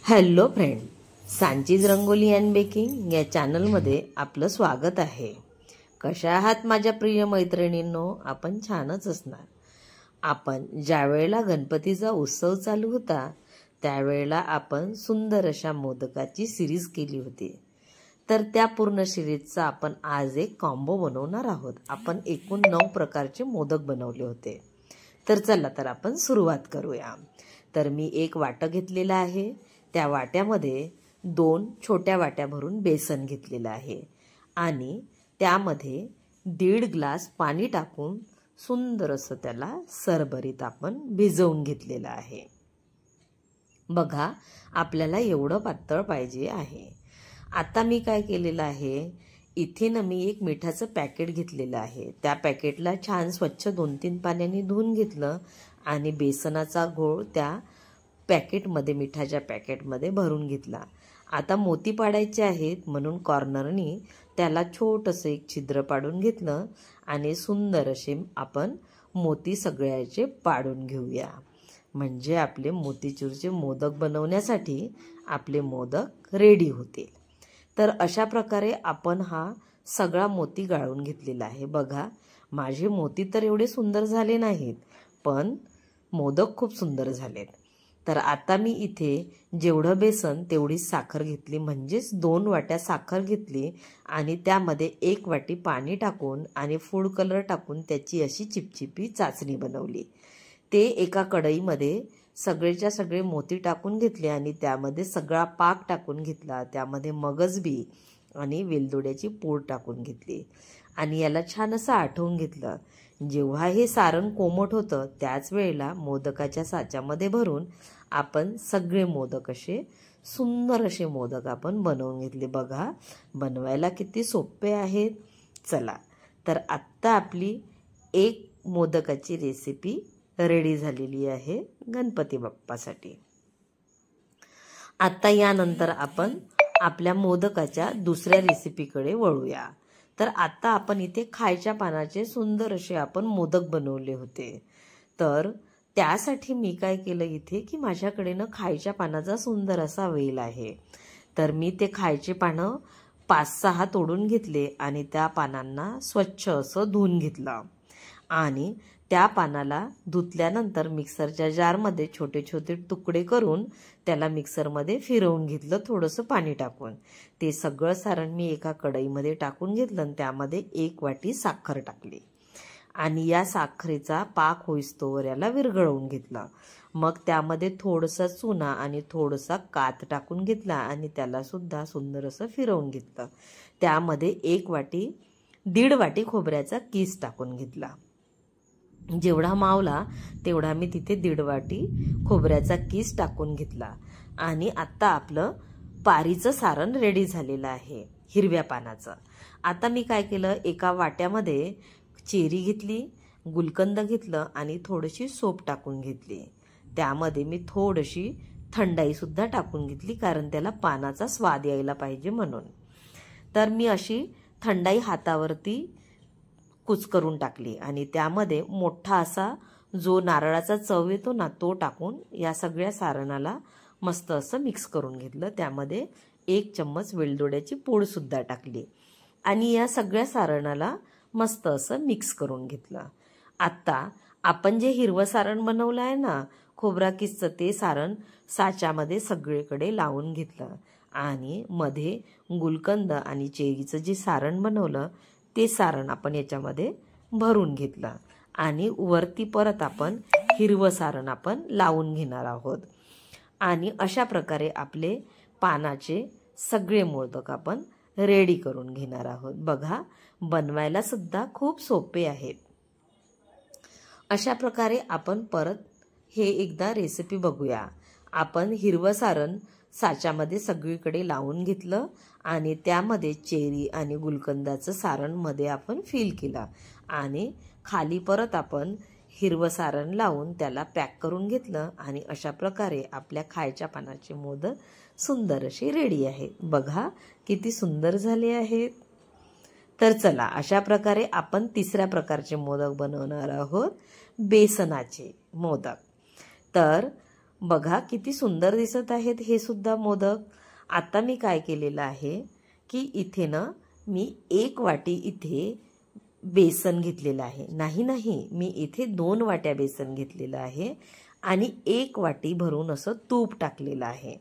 Hello friend, Sanchi's rangoli and baking या चॅनलमध्ये आपलं स्वागत आहे। कशा आहात माझ्या प्रिय मैत्रिणींनो? आपण छानच असणार। आपण ज्यावेळेला गणपतीचा उत्सव चालू होता त्यावेळेला आपण सुंदर अशा मोदकाची सिरीज केली होती। तर त्या पूर्ण सिरीजचा आपण आज एक कॉम्बो बनवणार आहोत। आपण एकूण 9 प्रकारचे मोदक बनवले होते। तर चला तर आपण सुरुवात करूया। तर मी एक वाटा घेतलेला आहे, त्या वाट्यामध्ये 2 छोट्या वाट्या भरून बेसन घेतलेलं आहे आणि त्यामध्ये 1.5 ग्लास पाणी टाकून सुंदर असं त्याला सरभरीत आपण भिजवून घेतलेलं आहे। बघा, आपल्याला एवढं पातळ पाहिजे आहे। आता मी काय केलेलं आहे, इथे ना मी एक मिठाचं पॅकेट घेतलेलं आहे। त्या पॅकेटला छान स्वच्छ 2-3 पाण्याने धुवून घेतलं आणि बेसनाचा घोळ त्या पॅकेटमध्ये, मिठाच्या पॅकेटमध्ये भरून घेतला। आता मोती पाडायचे आहेत म्हणून कॉर्नरनी त्याला छोटंसं एक छिद्र पाडून घेतलं आणि सुंदर असे आपण मोती सगळ्याचे पाडून घेऊया। म्हणजे आपले मोतीचूरचे मोदक बनवण्यासाठी आपले मोदक रेडी होतील। तर अशा प्रकारे आपण हा सगळा मोती गाळून घेतलेला आहे। बघा, माझे मोती तर एवढे सुंदर झाले नाहीत, पण मोदक खूप सुंदर झालेत। तर आता मी इथे जेवढं बेसन तेवढी साखर घेतली, म्हणजेच 2 वाट्या साखर घेतली आणि त्यामध्ये 1 वाटी पाणी टाकून आणि फूड कलर टाकून त्याची अशी चिपचिपी चाचणी बनवली। ते एका कढईमध्ये सगळेच्या सगळे मोती टाकून घेतले आणि त्यामध्ये सगळा पाक टाकून घेतला। त्यामध्ये मगजबी आणि वेलदोड्याची पूड टाकून घेतली आणि याला छान असं आटवून घेतलं। जेव्हा हे सारण कोमट होतं त्याच वेळेला मोदकाच्या साच्यामध्ये भरून आपण सगळे मोदक असे सुंदर असे मोदक आपण बनवून घेतले। बघा, बनवायला किती सोपे आहेत। चला तर आत्ता आपली एक मोदकाची रेसिपी रेडी झालेली आहे गणपती बाप्पासाठी। आता यानंतर आपण आपल्या मोदकाच्या दुसऱ्या रेसिपीकडे वळूया। तर आता आपण इथे खायच्या पानाचे सुंदर असे आपण मोदक बनवले होते। तर त्यासाठी मी काय केलं इथे की माझ्याकडे ना खायच्या पानाचा सुंदर असा वेल आहे। तर मी ते खायचे पानं 5-6 तोडून घेतले आणि त्या पानांना स्वच्छ असं धुवून घेतलं आणि त्या पानाला धुतल्यानंतर मिक्सरच्या जारमध्ये छोटे छोटे तुकडे करून त्याला मिक्सरमध्ये फिरवून घेतलं, थोडंसं पाणी टाकून। ते सगळं सारण मी एका कढईमध्ये टाकून घेतलं आणि त्यामध्ये 1 वाटी साखर टाकली आणि या साखरेचा पाक होईस्तोवर याला विरघळवून घेतलं। मग त्यामध्ये थोडंसं चुना आणि थोडासा कात टाकून घेतला आणि त्याला सुद्धा सुंदर असं फिरवून घेतलं। त्यामध्ये 1.5 वाटी खोबऱ्याचा कीस टाकून घेतला। जेवढा मावला तेवढा मी तिथे 1.5 वाटी खोबऱ्याचा कीस टाकून घेतला आणि आता आपलं पारीचं सारण रेडी झालेलं आहे हिरव्या पानाचं। आता मी काय केलं, एका वाट्यामध्ये चेरी घेतली, गुलकंद घेतलं आणि थोडीशी सोप टाकून घेतली। त्यामध्ये मी थोडीशी थंडाई सुद्धा टाकून घेतली, कारण त्याला पानाचा स्वाद यायला पाहिजे म्हणून। तर मी अशी थंडाई हातावरती कुचकरून टाकली आणि त्यामध्ये मोठा असा जो नारळाचा चव येतो ना तो टाकून या सगळ्या सारणाला मस्त असं मिक्स करून घेतलं। त्यामध्ये 1 चम्मच वेलदोड्याची पूड सुद्धा टाकली आणि या सगळ्या सारणाला मस्त असं मिक्स करून घेतलं। आता आपण जे हिरवं सारण बनवलं आहे ना खोबरा किसचं, ते सारण साच्यामध्ये सगळीकडे लावून घेतलं आणि मध्ये गुलकंद आणि चेरीचं जे सारण बनवलं ते सारण आपण याच्यामध्ये भरून घेतलं आणि वरती परत आपण हिरवं सारण आपण लावून घेणार आहोत आणि अशा प्रकारे आपले पानाचे सगळे मोदक आपण रेडी करून घेणार आहोत। बघा, बनवायला सुद्धा खूप सोपे आहेत। अशा प्रकारे आपण परत हे एकदा रेसिपी बघूया। आपण हिरवं सारण साच्यामध्ये सगळीकडे लावून घेतलं आणि त्यामध्ये चेरी आणि गुलकंदाचं सारण मध्ये आपण फिल केलं आणि खाली परत आपण हिरवं सारण लावून त्याला पॅक करून घेतलं आणि अशा प्रकारे आपल्या खायच्या पानाचे मोदक सुंदर असे रेडी आहेत। बघा, किती सुंदर झाले आहेत। तर चला, अशा प्रकारे आपण तिसऱ्या प्रकारचे मोदक बनवणार आहोत, बेसनाचे मोदक। तर बघा किती सुंदर दिसत आहेत हे सुद्धा मोदक. आता मी काय केलेलं आहे की इथे ना मी 1 वाटी इथे बेसन घेतलेलं आहे. नाही, मी इथे 2 वाट्या बेसन घेतलेलं आहे आणि 1 वाटी भरून असं तूप टाकलेलं आहे.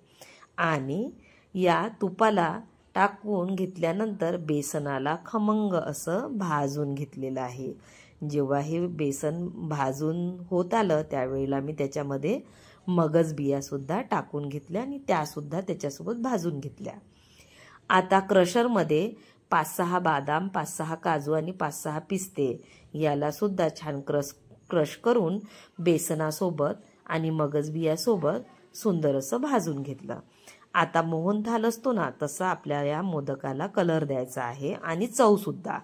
आणि या तुपाला टाकून घेतल्यानंतर बेसनाला खमंग असं भाजून घेतलेलं आहे. जेव्हा हे बेसन भाजून होत आलं त्यावेळेला मी त्याच्यामध्ये मगज बियासुद्धा टाकून घेतल्या आणि त्यासुद्धा त्याच्यासोबत भाजून घेतल्या. आता क्रशरमध्ये 5-6 बदाम, 5-6 काजू आणि 5-6 पिस्ते याला सुद्धा छान क्रश करून बेसनासोबत आणि मगज बियासोबत सुंदर असं भाजून घेतलं. आता मोहनथाल असतो ना तसा आपल्या या मोदकाला कलर द्यायचा आहे आणि चवसुद्धा.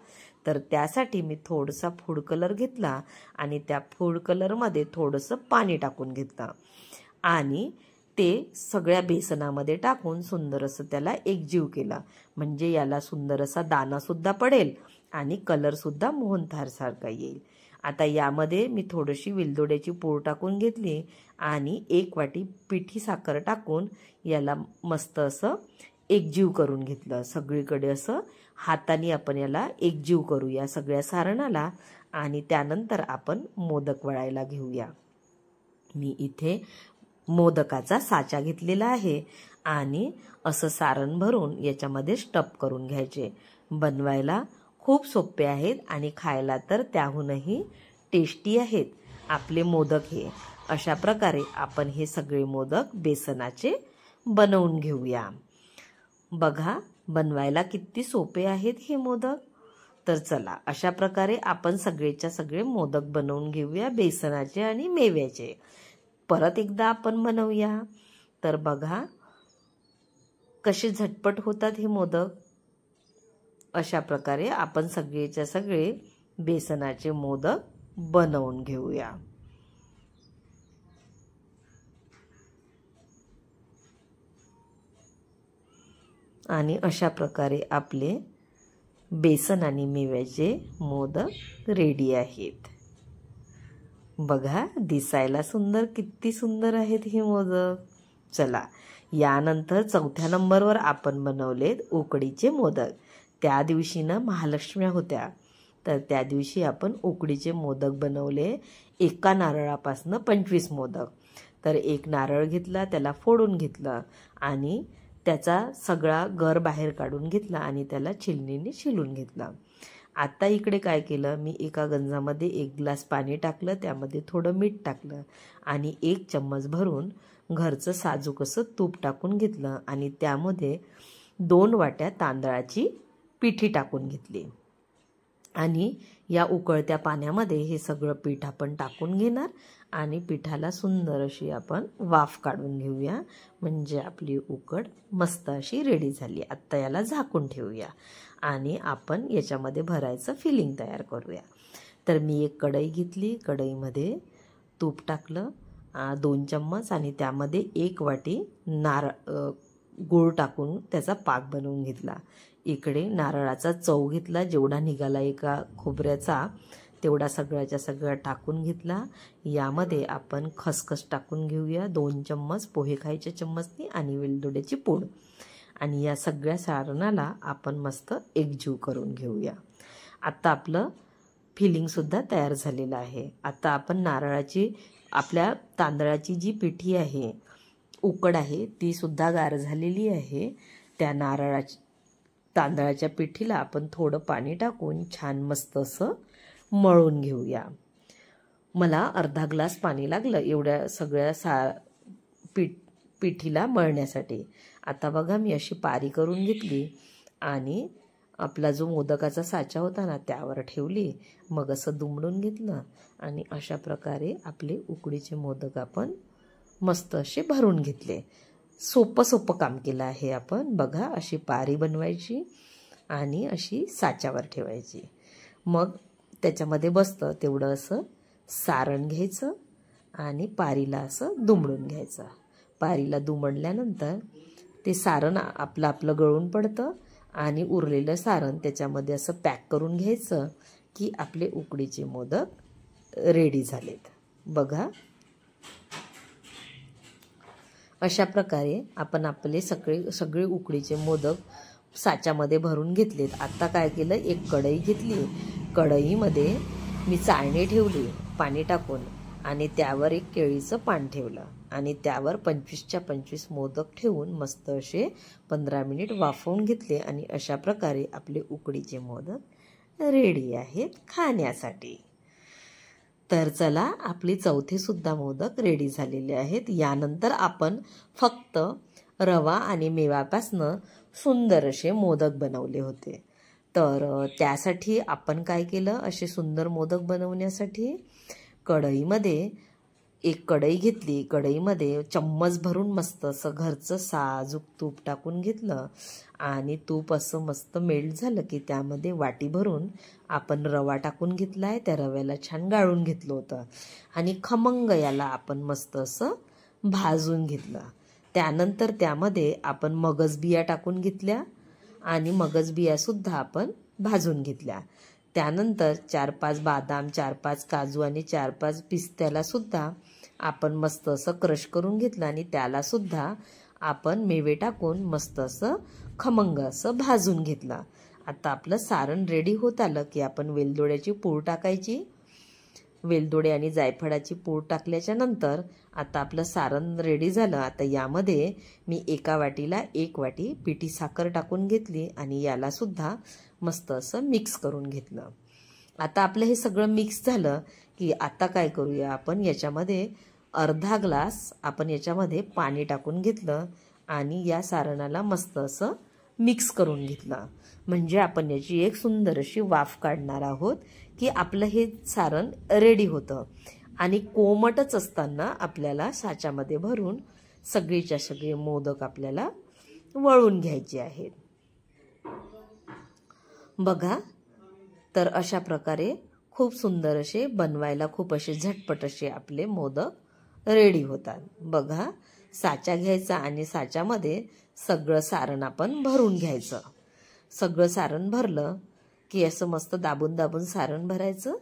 तर त्यासाठी मी थोडासा फूड कलर घेतला आणि त्या फूड कलरमध्ये थोडंसं पाणी टाकून घेतलं आणि ते सगळ्या बेसनामध्ये टाकून सुंदर असं त्याला एकजीव केला. म्हणजे याला सुंदर असा दाणासुद्धा पडेल आणि कलरसुद्धा मोहनथालसारखा येईल. आता यामध्ये मी थोडीशी वेलदोड्याची पूड टाकून घेतली आणि 1 वाटी पिठी साखर टाकून याला मस्त असं एकजीव करून घेतलं. सगळीकडे असं हाताने आपण याला एकजीव करूया सगळ्या सारणाला आणि त्यानंतर आपण मोदक वळायला घेऊया. मी इथे मोदकाचा साचा घेतलेला आहे आणि असं सारण भरून याच्यामध्ये स्टफ करून घ्यायचे. बनवायला खूप सोपे आहेत आणि खायला तर त्याहूनही टेस्टी आहेत आपले मोदक हे. अशा प्रकारे आपण हे सगळे मोदक बेसनाचे बनवून घेऊया. बघा बनवायला किती सोपे आहेत हे मोदक. तर चला अशा प्रकारे आपण सगळेच्या सगळे मोदक बनवून घेऊया बेसनाचे आणि मेव्याचे. परत एकदा आपण बनवूया. तर बघा कसे झटपट होतात हे मोदक. अशा प्रकारे आपण सगळेच्या सगळे बेसनाचे मोदक बनवून घेऊया. आणि अशा प्रकारे आपले बेसन आणि मेव्याचे मोदक रेडी आहेत. बघा दिसायला सुंदर किती सुंदर आहेत हे मोदक. चला यानंतर 4थ्या नंबरवर आपण बनवलेत उकडीचे मोदक. त्या दिवशी ना महालक्ष्म्या होत्या तर त्या दिवशी आपण उकडीचे मोदक बनवले. एका नारळापासून 25 मोदक. तर एक नारळ घेतला त्याला फोडून घेतलं आणि त्याचा सगळा गर बाहेर काढून घेतला आणि त्याला छिलनीने छिलून घेतला. आता इकडे काय केलं मी एका गंजामध्ये 1 ग्लास पाणी टाकलं, त्यामध्ये थोडं मीठ टाकलं आणि 1 चम्मच भरून घरचं साजूक असं तूप टाकून घेतलं आणि त्यामध्ये 2 वाट्या तांदळाची पिठी टाकून घेतली आणि या उकळत्या पाण्यामध्ये हे सगळं पीठ आपण टाकून घेणार आणि पिठाला सुंदर अशी आपण वाफ काढून घेऊया. म्हणजे आपली उकड मस्त अशी रेडी झाली. आता याला झाकून ठेवूया आणि आपण याच्यामध्ये भरायचं फिलिंग तयार करूया. तर मी एक कढई घेतली. कढईमध्ये तूप टाकलं 2 चम्मच आणि त्यामध्ये 1 वाटी गूळ टाकून त्याचा पाक बनवून घेतला. इकडे नारळाचा चव घेतला. जेवढा निघाला एका खोबऱ्याचा तेवढा सगळ्याच्या सगळा टाकून घेतला. यामध्ये आपण खसखस टाकून घेऊया 2 चम्मच पोहे खायच्या चम्मचनी आणि वेलदोड्याची पूड आणि या सगळ्या सारणाला आपण मस्त एकजीव करून घेऊया. आता आपलं फिलिंगसुद्धा तयार झालेलं आहे. आता आपण आपल्या तांदळाची जी पिठी आहे उकड आहे ती सुद्धा गार झालेली आहे. त्या तांदळाच्या पिठीला आपण थोडं पाणी टाकून छान मस्त असं मळून घेऊया. मला अर्धा ग्लास पाणी लागलं एवढ्या सगळ्या पिठीला मळण्यासाठी. आता बघा मी अशी पारी करून घेतली आणि आपला जो मोदकाचा साचा होता ना त्यावर ठेवली. मग असं दुमडून घेतलं आणि अशा प्रकारे आपले उकडीचे मोदक आपण मस्त असे भरून घेतले. सोपं काम केलं आहे आपण. बघा अशी पारी बनवायची आणि अशी साच्यावर ठेवायची. मग त्याच्यामध्ये बसतं तेवढं असं सारण घ्यायचं आणि पारीला असं दुमडून घ्यायचं. पारीला दुमडल्यानंतर ते सारण आपलं गळून पडतं आणि उरलेलं सारण त्याच्यामध्ये असं पॅक करून घ्यायचं की आपले उकडीचे मोदक रेडी झालेत. बघा अशा प्रकारे आपण आपले सगळे उकडीचे मोदक साच्यामध्ये भरून घेतलेत. आता काय केलं, एक कढई घेतली. कढईमध्ये मी चाळणी ठेवली पाणी टाकून आणि त्यावर एक केळीचं पान ठेवलं आणि त्यावर 25च्या 25 मोदक ठेवून मस्त असे 15 मिनिट वाफवून घेतले. आणि अशा प्रकारे आपले उकडीचे मोदक रेडी आहेत खाण्यासाठी. तर चला, आपली चौथे सुद्धा मोदक रेडी झालेले आहेत. यानंतर आपण फक्त रवा आणि मेव्यापासनं सुंदर असे मोदक बनवले होते. तर त्यासाठी आपण काय केलं, असे सुंदर मोदक बनवण्यासाठी कढईमध्ये एक कढई घेतली. कढईमध्ये चम्मच भरून मस्त असं घरचं साजूक तूप टाकून घेतलं आणि तूप असं मस्त मेल्ट झालं की त्यामध्ये वाटी भरून आपण रवा टाकून घेतला आहे. त्या रव्याला छान गाळून घेतलं होतं आणि खमंग याला आपण मस्त असं भाजून घेतलं. त्यानंतर त्यामध्ये आपण मगजबिया टाकून घेतल्या आणि मगजबियासुद्धा आपण भाजून घेतल्या. त्यानंतर 4-5 बदाम, 4-5 काजू आणि 4-5 पिस्त्याला सुद्धा आपण मस्त असं क्रश करून घेतलं आणि त्याला सुद्धा आपण मेवे टाकून मस्त असं खमंग असं भाजून घेतलं. आता आपलं सारण रेडी होत आलं की आपण वेलदोड्याची पूड टाकायची. वेलदोडे आणि जायफळाची पूड टाकल्याच्या नंतर आता आपलं सारण रेडी झालं. आता यामध्ये मी एका वाटीला 1 वाटी पिठी साखर टाकून घेतली आणि याला सुद्धा मस्त असं मिक्स करून घेतलं. आता आपलं हे सगळं मिक्स झालं की आता काय करूया, आपण याच्यामध्ये अर्धा ग्लास आपण याच्यामध्ये पाणी टाकून घेतलं आणि या सारणाला मस्त असं मिक्स करून घेतलं. म्हणजे आपण याची एक सुंदर अशी वाफ काढणार आहोत की आपलं हे सारण रेडी होतं. आणि कोमटच असताना आपल्याला साच्यामध्ये भरून सगळीच्या सगळे मोदक आपल्याला वळून घ्यायचे आहेत. बघा, तर अशा प्रकारे खूप सुंदर असे बनवायला खूप असे झटपट असे आपले मोदक रेडी होतात. बघा, साचा घ्यायचा आणि साच्यामध्ये सगळं सारण आपण भरून घ्यायचं. सगळं सारण भरलं की असं मस्त दाबून दाबून सारण भरायचं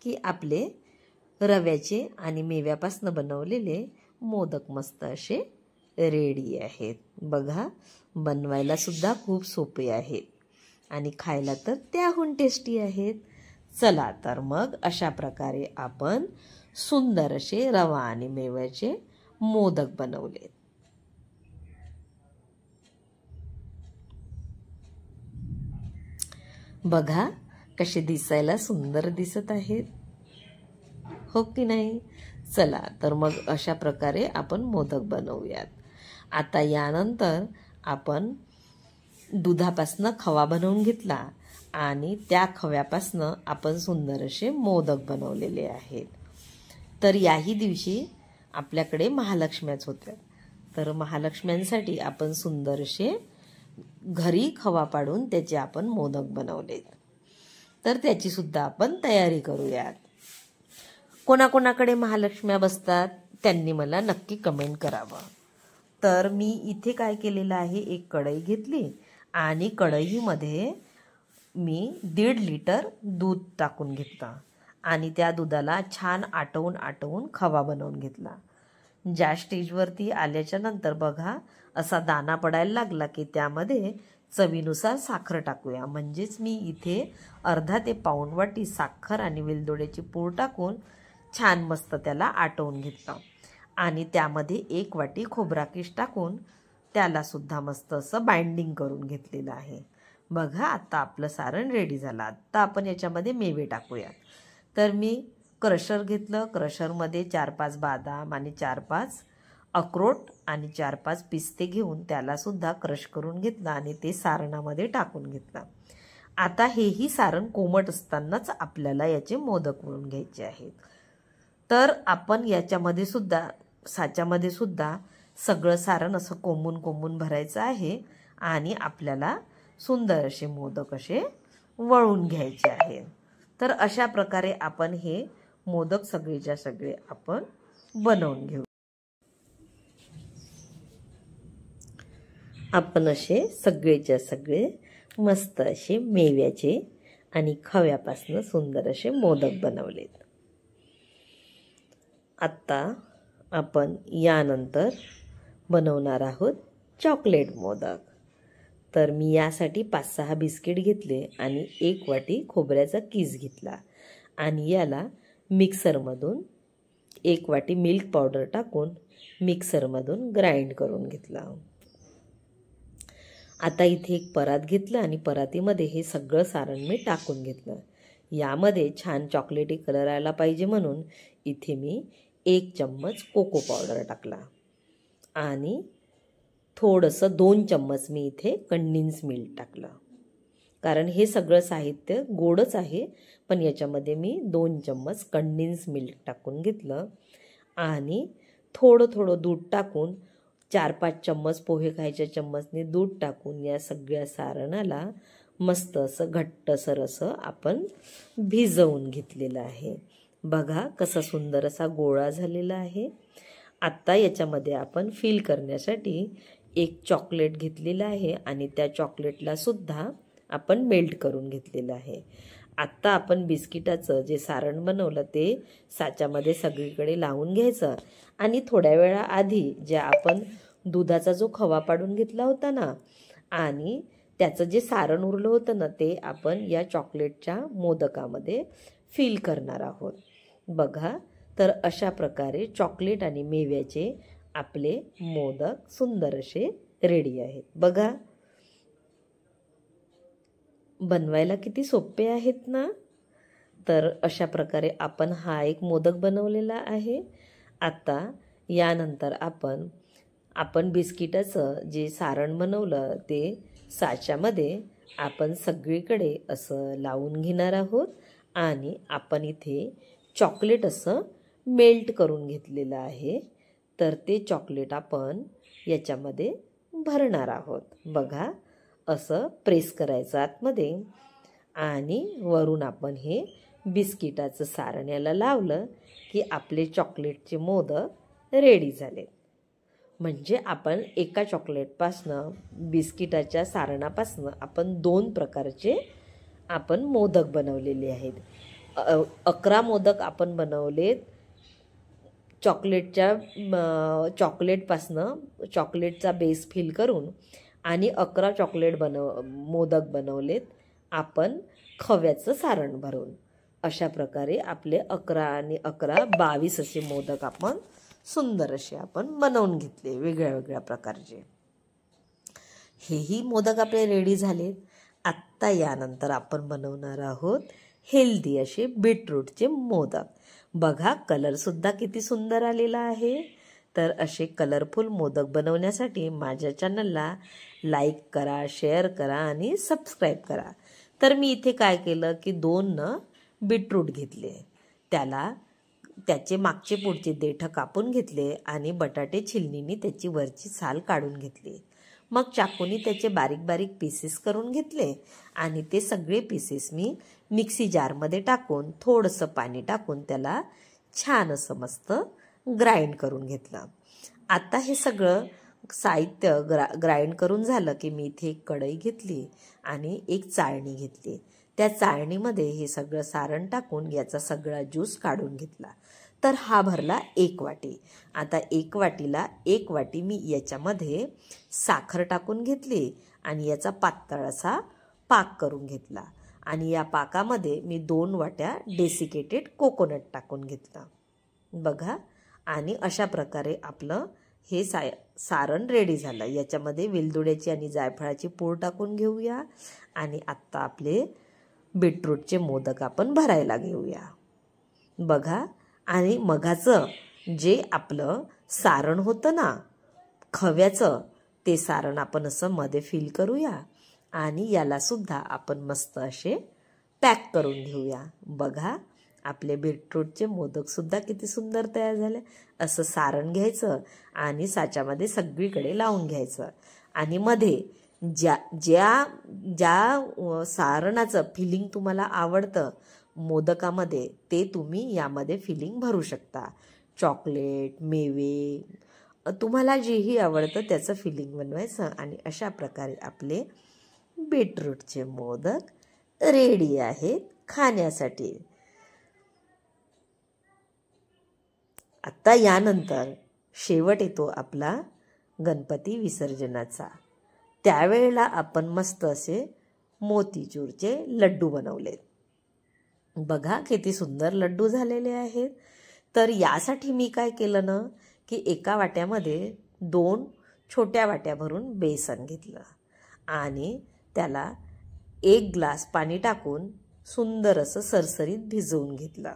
की आपले रव्याचे आणि मेव्यापासून बनवलेले मोदक मस्त असे रेडी आहेत. बघा, बनवायला सुद्धा खूप सोपे आहेत आणि खायला तर त्याहून टेस्टी आहेत. चला तर मग अशा प्रकारे आपण सुंदर असे रवा आणि मेव्याचे मोदक बनवले. बघा, कसे दिसायला सुंदर दिसत आहेत, हो की नाही? चला तर मग अशा प्रकारे आपण मोदक बनवूयात. आता यानंतर आपण दुधापासनं खवा बनवून घेतला आणि त्या खव्यापासनं आपण सुंदर असे मोदक बनवलेले आहेत. तर याही दिवशी आपल्याकडे महालक्ष्म्याच होत्या. तर महालक्ष्म्यांसाठी आपण सुंदर असे घरी खवा पाडून त्याचे आपण मोदक बनवलेत. तर त्याची सुद्धा आपण तयारी करूयात. कोणाकोणाकडे महालक्ष्म्या बसतात त्यांनी मला नक्की कमेंट करावं. तर मी इथे काय केलेलं आहे, एक कढई घेतली आणि कढईमध्ये मी 1.5 लिटर दूध टाकून घेतलं आणि त्या दुधाला छान आटवून खवा बनवून घेतला. ज्या स्टेजवरती आल्याच्या नंतर बघा असा दाना पडायला लागला की त्यामध्ये चवीनुसार साखर टाकूया. म्हणजेच मी इथे अर्धा ते पाऊण वाटी साखर आणि वेलदोड्याची पूड टाकून छान मस्त त्याला आटवून घेतलं आणि त्यामध्ये 1 वाटी खोबरा किस टाकून त्याला सुद्धा मस्त असं बाइंडिंग करून घेतलेलं आहे. बघा, आता आपलं सारण रेडी झालं. आता आपण याच्यामध्ये मेवे टाकूया. तर मी क्रशर घेतलं. क्रशरमध्ये 4-5 बदाम आणि 4-5 अक्रोड आणि 4-5 पिस्ते घेऊन त्याला सुद्धा क्रश करून घेतलं आणि ते सारणामध्ये टाकून घेतलं. आता हेही सारण कोमट असतानाच आपल्याला याचे मोदक वळून घ्यायचे आहेत. तर आपण याच्यामध्ये सुद्धा साच्यामध्ये सुद्धा सगळं सारण असं कोंबून भरायचं आहे आणि आपल्याला सुंदर असे मोदक असे वळून घ्यायचे आहेत. तर अशा प्रकारे आपण हे मोदक सगळेच्या सगळे आपण बनवून घेऊ. आपण असे सगळेच्या सगळे मस्त असे मेव्याचे आणि खव्यापासून सुंदर असे मोदक बनवलेत. आत्ता आपण यानंतर बनवणार आहोत चॉकलेट मोदक. तर मी यासाठी 5-6 बिस्किट घेतले आणि 1 वाटी खोबऱ्याचा कीस घेतला आणि याला मिक्सरमधून 1 वाटी मिल्क पावडर टाकून मिक्सरमधून ग्राइंड करून घेतला. आता इथे एक परात घेतला आणि परातीमध्ये हे सगळं सारण मी टाकून घेतलं. यामध्ये छान चॉकलेटी कलर आला पाहिजे म्हणून इथे मी 1 चम्मच कोको पावडर टाकला आणि थोडंसं 2 चम्मच मी इथे कंडेन्स मिल्क टाकलं. कारण हे सगळं साहित्य गोडच आहे, पण याच्यामध्ये मी 2 चम्मच कंडेन्स मिल्क टाकून घेतलं आणि थोडं दूध टाकून 4-5 चम्मच पोहे खायच्या चम्मचने दूध टाकून या सगळ्या सारणाला मस्त असं घट्टसर असं आपण भिजवून घेतलेलं आहे. बघा कसा सुंदर असा गोळा झालेला आहे. आता याच्यामध्ये आपण फिल करण्यासाठी एक चॉकलेट घेतलेला आहे आणि त्या चॉकलेटला सुद्धा आपण मेल्ट करून घेतलेलं आहे. आत्ता आपण बिस्किटाचं जे सारण बनवलं ते साच्यामध्ये सगळीकडे लावून घ्यायचं आणि थोड्या वेळा आधी जे आपण दुधाचा जो खवा पाडून घेतला होता ना आणि त्याचं जे सारण उरलं होतं ना ते आपण या चॉकलेटच्या मोदकामध्ये फिल करणार आहोत. बघा, तर अशा प्रकारे चॉकलेट आणि मेव्याचे आपले मोदक सुंदर असे रेडी आहेत. बघा, बनवायला किती सोपे आहेत ना. तर अशा प्रकारे आपण हा एक मोदक बनवलेला आहे. आता यानंतर आपण बिस्किटाचं जे सारण बनवलं ते साच्यामध्ये आपण सगळीकडे असं लावून घेणार आहोत आणि आपण इथे चॉकलेट असं मेल्ट करून घेतलेलं आहे. तर ते चॉकलेट आपण याच्यामध्ये भरणार आहोत. बघा, असं प्रेस करायचं आतमध्ये आणि वरून आपण हे बिस्किटाचं सारण याला लावलं की आपले चॉकलेटचे मोदक रेडी झाले. म्हणजे आपण एका चॉकलेटपासनं बिस्किटाच्या सारणापासनं आपण 2 प्रकारचे आपण मोदक बनवलेले आहेत. 11 मोदक आपण बनवलेत चॉकलेटपासनं चॉकलेटचा बेस फिल करून आणि 11 मोदक बनवलेत आपण खव्याचं सारण भरून. अशा प्रकारे आपले 11 आणि 11 22 असे मोदक आपण सुंदर असे आपण बनवून घेतले वेगळ्या प्रकारचे. हेही मोदक आपले रेडी झालेत. आत्ता यानंतर आपण बनवणार आहोत हेल्दी असे बीटरूटचे मोदक. बघा, कलर सुद्धा किती सुंदर आलेला आहे. तर असे कलरफुल मोदक बनवण्यासाठी माझ्या चॅनलला लाईक करा, शेअर करा आणि सबस्क्राईब करा. तर मी इथे काय केलं की 2 बीटरूट घेतले, त्याचे मागचे पुढचे देठ कापून घेतले आणि बटाटे छिलनीने त्याची वरची साल काढून घेतली. मग चाकूने त्याचे बारीक पीसेस करून घेतले आणि ते सगळे पीसेस मी मिक्सी जारमध्ये टाकून थोडंसं पाणी टाकून त्याला छान असं मस्त ग्राइंड करून घेतलं. आता हे सगळं साहित्य ग्राइंड करून झालं की मी इथे एक कढई घेतली आणि एक चाळणी घेतली. त्या चाळणीमध्ये हे सगळं सारण टाकून याचा सगळा ज्यूस काढून घेतला. तर हा भरला 1 वाटी. आता 1 वाटीला 1 वाटी मी याच्यामध्ये साखर टाकून घेतली आणि याचा पातळ असा पाक करून घेतला आणि या पाकामध्ये मी 2 वाट्या डेसिकेटेड कोकोनट टाकून घेतला. बघा, आणि अशा प्रकारे आपलं हे सारण रेडी झालं. याच्यामध्ये वेलदोड्याची आणि जायफळाची पूड टाकून घेऊया आणि आत्ता आपले बीटरूटचे मोदक आपण भरायला घेऊया. बघा, आणि मगाचं जे आपलं सारण होतं ना खव्याचं, ते सारण आपण असं मध्ये फिल करूया आणि याला सुद्धा आपण मस्त असे पॅक करून घेऊया. बघा, आपले बीटरूटचे मोदक सुद्धा किती सुंदर तयार झाले. असं सारण घ्यायचं आणि साच्यामध्ये सगळीकडे लावून घ्यायचं आणि मध्ये ज्या सारणाचं फिलिंग तुम्हाला आवडतं मोदकामध्ये ते तुम्ही यामध्ये फिलिंग भरू शकता. चॉकलेट, मेवे, तुम्हाला जेही आवडतं त्याचं फिलिंग बनवायचं आणि अशा प्रकारे आपले बीटरूटचे मोदक रेडी आहेत खाण्यासाठी. आता यानंतर शेवट येतो आपला गणपती विसर्जनाचा. त्यावेळेला आपण मस्त असे मोतीचूरचे लड्डू बनवले. बघा किती सुंदर लड्डू झालेले आहेत. तर यासाठी मी काय केलं ना, की एका वाट्यामध्ये 2 छोट्या वाट्या भरून बेसन घेतलं आणि त्याला 1 ग्लास पाणी टाकून सुंदर असं सरसरीत भिजवून घेतलं.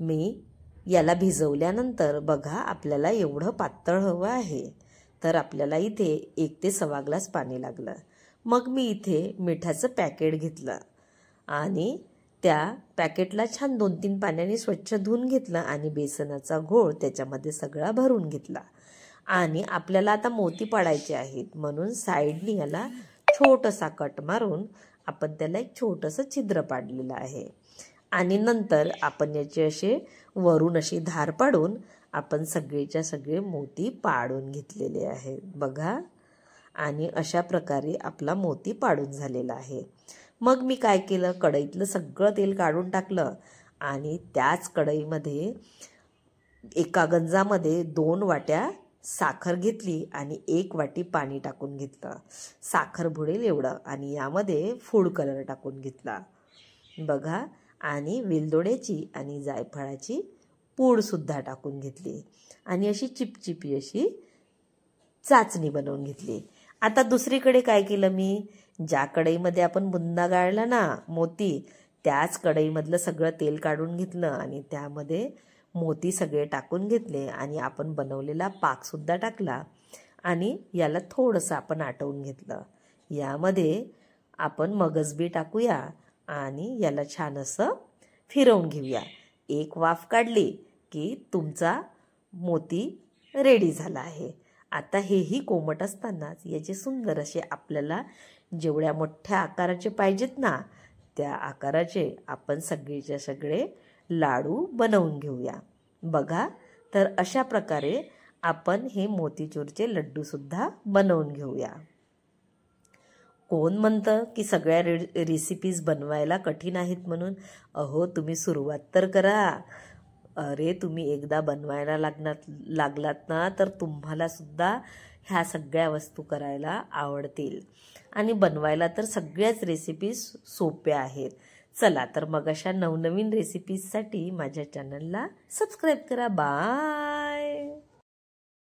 मी याला भिजवल्यानंतर बघा आपल्याला एवढं पातळ हवं आहे, तर आपल्याला इथे 1 ते सव्वा ग्लास पाणी लागलं. मग मी इथे मिठाचं पॅकेट घेतलं आणि त्या पॅकेटला छान 2-3 पाण्याने स्वच्छ धुवून घेतलं आणि बेसनाचा घोळ त्याच्यामध्ये सगळा भरून घेतला. आणि आपल्याला आता मोती पाडायचे आहेत म्हणून साईडनी याला छोटंसा कट मारून आपण त्याला एक छोटंसं छिद्र पाडलेलं आहे. आणि नंतर आपण याचे असे वरून अशी धार पाडून आपण सगळेच्या सगळे मोती पाडून घेतलेले आहेत बघा. आणि अशा प्रकारे आपला मोती पाडून झालेला आहे. मग मी काय केलं, कढईतलं सगळं तेल काढून टाकलं आणि त्याच कढईमध्ये एका गंजामध्ये 2 वाट्या साखर घेतली आणि 1 वाटी पाणी टाकून घेतलं. साखर बुडेल एवढं आणि यामध्ये फूड कलर टाकून घेतला बघा. आणि वेलदोड्याची आणि जायफळाची पूडसुद्धा टाकून घेतली आणि अशी चिपचिपी अशी चाचणी बनवून घेतली. आता दुसरीकडे काय केलं मी, ज्या कढईमध्ये आपण बुंदा गाळला ना मोती, त्याच कढईमधलं सगळं तेल काढून घेतलं आणि त्यामध्ये मोती सगळे टाकून घेतले आणि आपण बनवलेला पाकसुद्धा टाकला आणि याला थोडंसं आपण आटवून घेतलं. यामध्ये आपण मगजबी टाकूया आणि याला छान असं फिरवून घेऊया. 1 वाफ काढली की तुमचा मोती रेडी झाला आहे. आता हेही कोमट असतानाच याचे सुंदर असे आपल्याला जेवढ्या मोठ्या आकाराचे पाहिजेत ना, त्या आकाराचे आपण सगळेच्या सगळे लाडू बनवून घेऊया बघा. तर अशा प्रकारे आपण हे मोतीचूरचे लड्डूसुद्धा बनवून घेऊया. कोण म्हणतं की सगळ्या रेसिपीज बनवायला कठीण आहेत म्हणून. अहो तुम्ही सुरुवात तर करा. अरे तुम्ही एकदा बनवायला लागलात ना, तर तुम्हाला सुद्धा ह्या सगळ्या वस्तू करायला आवडतील. आणि बनवायला तर सगळ्याच रेसिपीज सोप्या आहेत. चला तर मग अशा नवनवीन रेसिपीजसाठी माझ्या चॅनलला सबस्क्राईब करा. बाय.